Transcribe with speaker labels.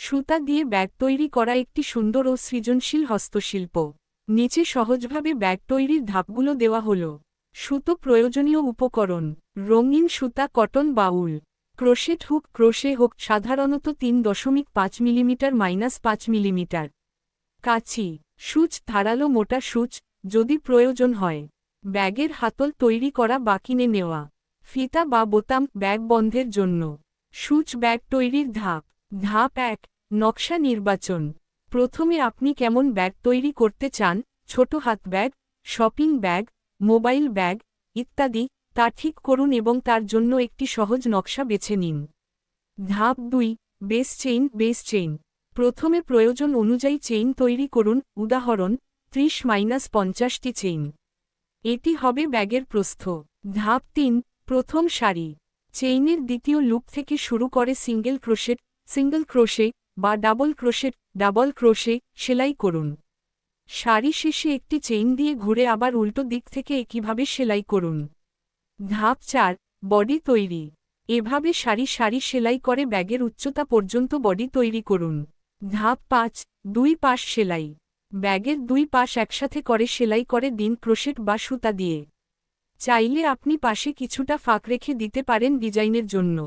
Speaker 1: সুতা দিয়ে ব্যাগ তৈরি করা একটি সুন্দর ও সৃজনশীল হস্তশিল্প। নিচে সহজভাবে ব্যাগ তৈরির ধাপগুলো দেওয়া হল। সুতো প্রয়োজনীয় উপকরণ: রঙিন সুতা, কটন বা উল, ক্রোশেট হুক, ক্রোশে হুক সাধারণত 3.5 মিলিমিটার -5 মিলিমিটার, কাঁচি, সূচ, ধারালো মোটা সূচ যদি প্রয়োজন হয়, ব্যাগের হাতল তৈরি করা বা কিনে নেওয়া, ফিতা বা বোতাম ব্যাগ বন্ধের জন্য, সূচ। ব্যাগ তৈরির ধাপ। ধাপ 1: নকশা নির্বাচন। প্রথমে আপনি কেমন ব্যাগ তৈরি করতে চান, ছোট হাত bag, shopping bag, mobile bag ইত্যাদি, তা ঠিক করুন এবং তার জন্য একটি সহজ নকশা বেছে নিন। ধাপ 2: বেস চেইন। Base chain. প্রথমে প্রয়োজন অনুযায়ী চেইন তৈরি করুন, উদাহরণ 30-50টি চেইন। এটি হবে ব্যাগের প্রস্থ। ধাপ 3: প্রথম সারি। চেইনের দ্বিতীয় লুপ থেকে শুরু করে সিঙ্গেল ক্রোশে বা ডাবল ক্রোশে সেলাই করুন। সারি শেষে একটি চেইন দিয়ে ঘুরে আবার উল্টো দিক থেকে একইভাবে সেলাই করুন। ধাপ 4: বডি তৈরি। এভাবে সারি সারি সেলাই করে ব্যাগের উচ্চতা পর্যন্ত বডি তৈরি করুন। ধাপ 5: দুই পাশ সেলাই। ব্যাগের দুই পাশ একসাথে করে সেলাই করে দিন ক্রোশেট বা সুতা দিয়ে। চাইলে আপনি পাশে কিছুটা ফাঁক রেখে দিতে পারেন ডিজাইনের জন্য।